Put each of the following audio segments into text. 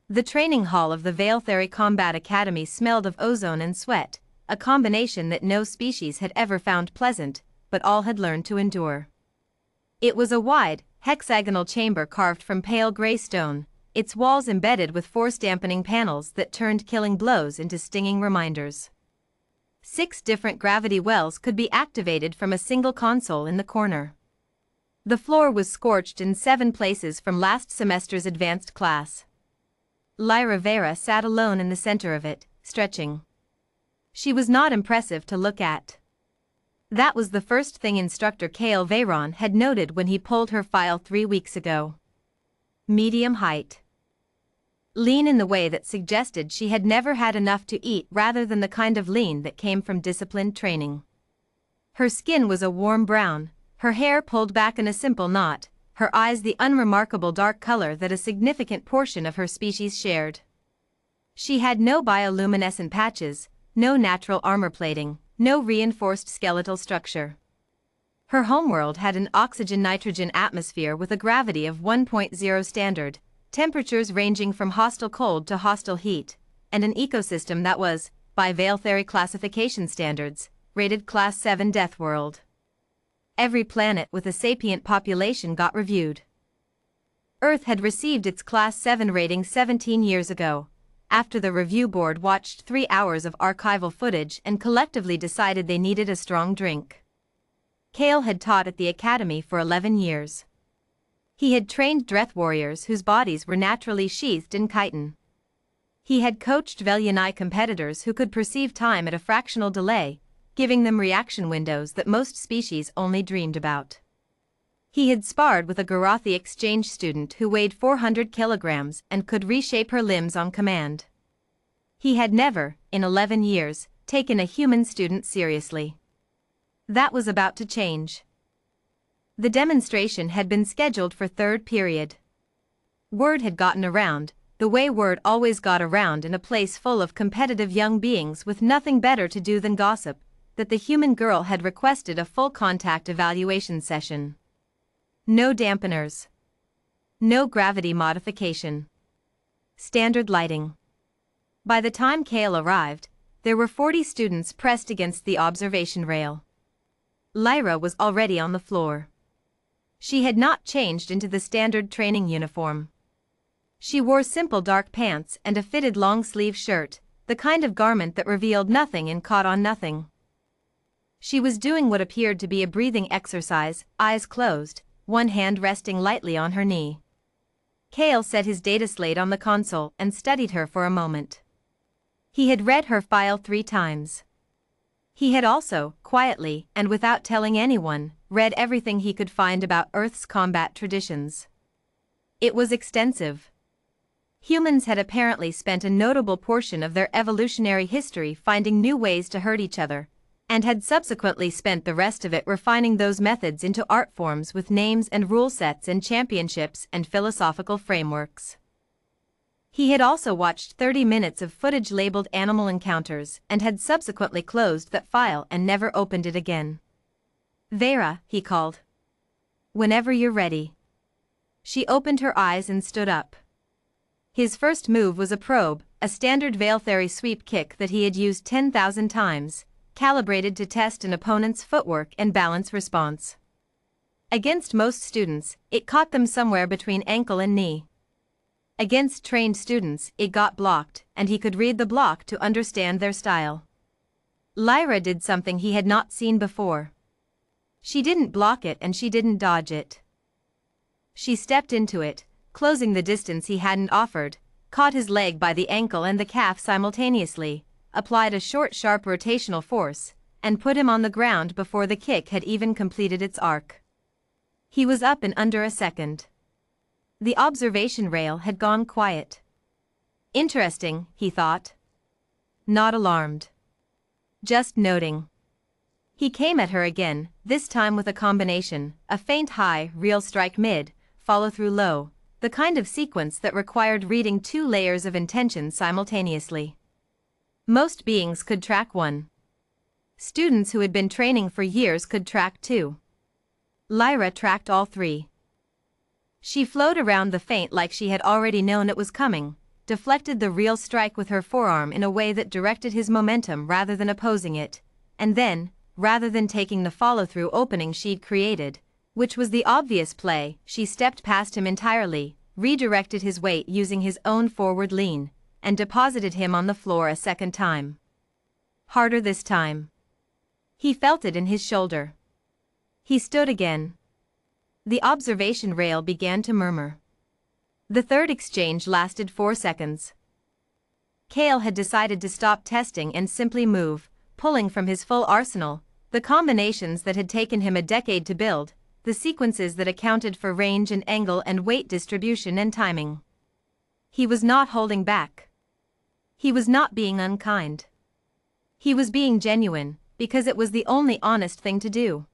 The training hall of the Veiltheri Combat Academy smelled of ozone and sweat, a combination that no species had ever found pleasant, but all had learned to endure. It was a wide, hexagonal chamber carved from pale gray stone, its walls embedded with force-dampening panels that turned killing blows into stinging reminders. 6 different gravity wells could be activated from a single console in the corner. The floor was scorched in 7 places from last semester's advanced class. Lyra Vera sat alone in the center of it, stretching. She was not impressive to look at. That was the first thing Instructor Kale Veyron had noted when he pulled her file 3 weeks ago. Medium height. Lean in the way that suggested she had never had enough to eat rather than the kind of lean that came from disciplined training. Her skin was a warm brown, her hair pulled back in a simple knot, her eyes the unremarkable dark color that a significant portion of her species shared. She had no bioluminescent patches, no natural armor plating, no reinforced skeletal structure. Her homeworld had an oxygen-nitrogen atmosphere with a gravity of 1.0 standard, temperatures ranging from hostile cold to hostile heat, and an ecosystem that was, by Veiltheri classification standards, rated Class 7 Deathworld. Every planet with a sapient population got reviewed. Earth had received its Class 7 rating 17 years ago, after the review board watched 3 hours of archival footage and collectively decided they needed a strong drink. Kale had taught at the academy for 11 years. He had trained Dreth warriors whose bodies were naturally sheathed in chitin. He had coached Velyani competitors who could perceive time at a fractional delay, giving them reaction windows that most species only dreamed about. He had sparred with a Garathi exchange student who weighed 400 kilograms and could reshape her limbs on command. He had never, in 11 years, taken a human student seriously. That was about to change. The demonstration had been scheduled for 3rd period. Word had gotten around, the way word always got around in a place full of competitive young beings with nothing better to do than gossip, that the human girl had requested a full contact evaluation session. No dampeners. No gravity modification. Standard lighting. By the time Kale arrived, there were 40 students pressed against the observation rail. Lyra was already on the floor. She had not changed into the standard training uniform. She wore simple dark pants and a fitted long-sleeve shirt, the kind of garment that revealed nothing and caught on nothing. She was doing what appeared to be a breathing exercise, eyes closed, one hand resting lightly on her knee. Kale set his data slate on the console and studied her for a moment. He had read her file 3 times. He had also, quietly and without telling anyone, read everything he could find about Earth's combat traditions. It was extensive. Humans had apparently spent a notable portion of their evolutionary history finding new ways to hurt each other, and had subsequently spent the rest of it refining those methods into art forms with names and rule sets and championships and philosophical frameworks. He had also watched 30 minutes of footage labeled Animal Encounters and had subsequently closed that file and never opened it again. "Vera," he called. "Whenever you're ready." She opened her eyes and stood up. His first move was a probe, a standard Veiltheri sweep kick that he had used 10,000 times, calibrated to test an opponent's footwork and balance response. Against most students, it caught them somewhere between ankle and knee. Against trained students, it got blocked, and he could read the block to understand their style. Lyra did something he had not seen before. She didn't block it and she didn't dodge it. She stepped into it, closing the distance he hadn't offered, caught his leg by the ankle and the calf simultaneously, applied a short sharp rotational force, and put him on the ground before the kick had even completed its arc. He was up in under a second. The observation rail had gone quiet. Interesting, he thought. Not alarmed. Just noting. He came at her again, this time with a combination, a faint high, real strike mid, follow through low, the kind of sequence that required reading 2 layers of intention simultaneously. Most beings could track one. Students who had been training for years could track 2. Lyra tracked all 3. She flowed around the feint like she had already known it was coming, deflected the real strike with her forearm in a way that directed his momentum rather than opposing it, and then, rather than taking the follow-through opening she'd created, which was the obvious play, she stepped past him entirely, redirected his weight using his own forward lean, and deposited him on the floor a second time. Harder this time. He felt it in his shoulder. He stood again. The observation rail began to murmur. The third exchange lasted 4 seconds. Kale had decided to stop testing and simply move, pulling from his full arsenal, the combinations that had taken him a decade to build, the sequences that accounted for range and angle and weight distribution and timing. He was not holding back. He was not being unkind. He was being genuine, because it was the only honest thing to do.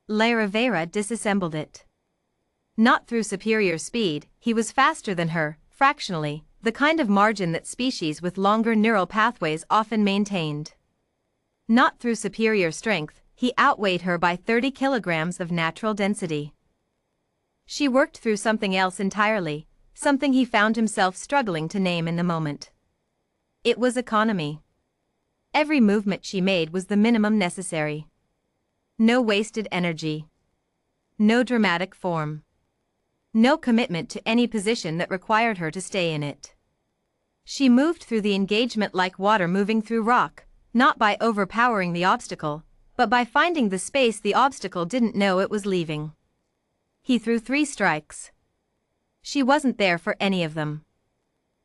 Lyra Vera disassembled it. Not through superior speed, he was faster than her, fractionally, the kind of margin that species with longer neural pathways often maintained. Not through superior strength, he outweighed her by 30 kilograms of natural density. She worked through something else entirely, something he found himself struggling to name in the moment. It was economy. Every movement she made was the minimum necessary. No wasted energy. No dramatic form. No commitment to any position that required her to stay in it. She moved through the engagement like water moving through rock, not by overpowering the obstacle, but by finding the space the obstacle didn't know it was leaving. He threw 3 strikes. She wasn't there for any of them.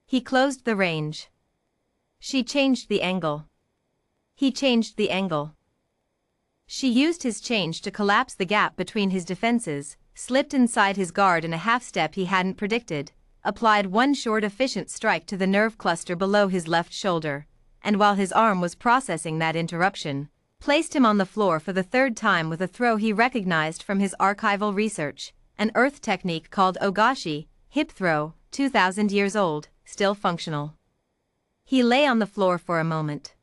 He closed the range. She changed the angle. He changed the angle. She used his change to collapse the gap between his defenses, slipped inside his guard in a half-step he hadn't predicted, applied one short efficient strike to the nerve cluster below his left shoulder, and while his arm was processing that interruption, placed him on the floor for the 3rd time with a throw he recognized from his archival research, an earth technique called ogashi, hip throw, 2,000 years old, still functional. He lay on the floor for a moment.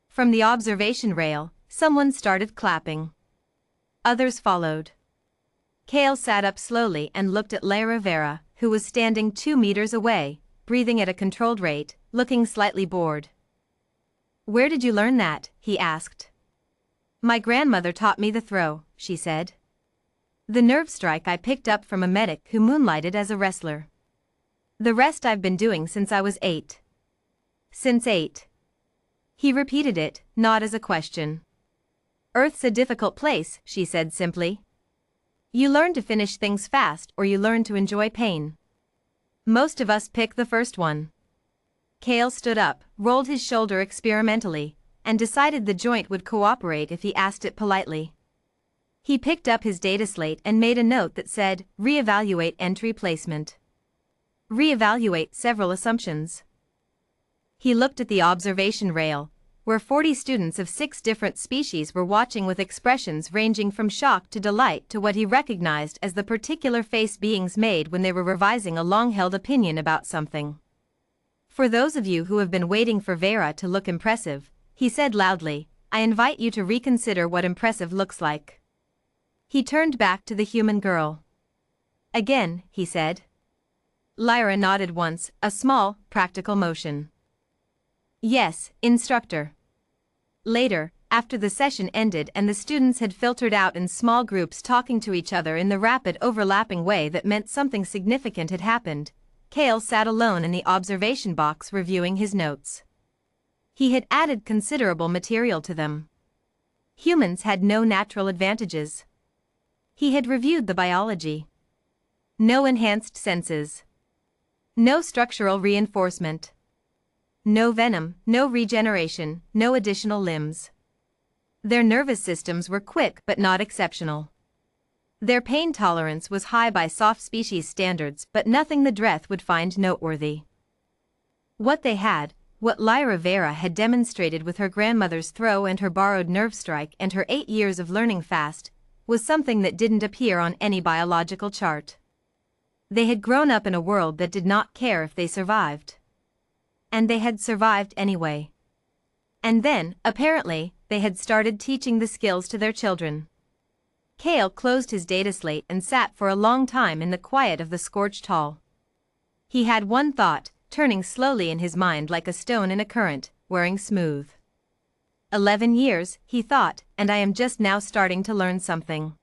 From the observation rail, someone started clapping. Others followed. Kale sat up slowly and looked at Lyra Vera, who was standing 2 meters away, breathing at a controlled rate, looking slightly bored. "Where did you learn that?" he asked. "My grandmother taught me the throw," she said. "The nerve strike I picked up from a medic who moonlighted as a wrestler. The rest I've been doing since I was 8. Since 8. He repeated it, not as a question. "Earth's a difficult place," she said simply. "You learn to finish things fast or you learn to enjoy pain. Most of us pick the first one." Kale stood up, rolled his shoulder experimentally, and decided the joint would cooperate if he asked it politely. He picked up his data slate and made a note that said, "Reevaluate entry placement. Reevaluate several assumptions." He looked at the observation rail, where 40 students of 6 different species were watching with expressions ranging from shock to delight to what he recognized as the particular face beings made when they were revising a long-held opinion about something. "For those of you who have been waiting for Vera to look impressive," he said loudly, "I invite you to reconsider what impressive looks like." He turned back to the human girl. "Again," he said. Lyra nodded once, a small, practical motion. "Yes, instructor." Later, after the session ended and the students had filtered out in small groups talking to each other in the rapid overlapping way that meant something significant had happened, Kale sat alone in the observation box reviewing his notes. He had added considerable material to them. Humans had no natural advantages. He had reviewed the biology. No enhanced senses. No structural reinforcement. No venom, no regeneration, no additional limbs. Their nervous systems were quick but not exceptional. Their pain tolerance was high by soft species standards but nothing the Dreth would find noteworthy. What they had, what Lyra Vera had demonstrated with her grandmother's throw and her borrowed nerve strike and her 8 years of learning fast, was something that didn't appear on any biological chart. They had grown up in a world that did not care if they survived. And they had survived anyway. And then, apparently, they had started teaching the skills to their children. Kale closed his data slate and sat for a long time in the quiet of the scorched hall. He had one thought, turning slowly in his mind like a stone in a current, wearing smooth. 11 years, he thought, and I am just now starting to learn something.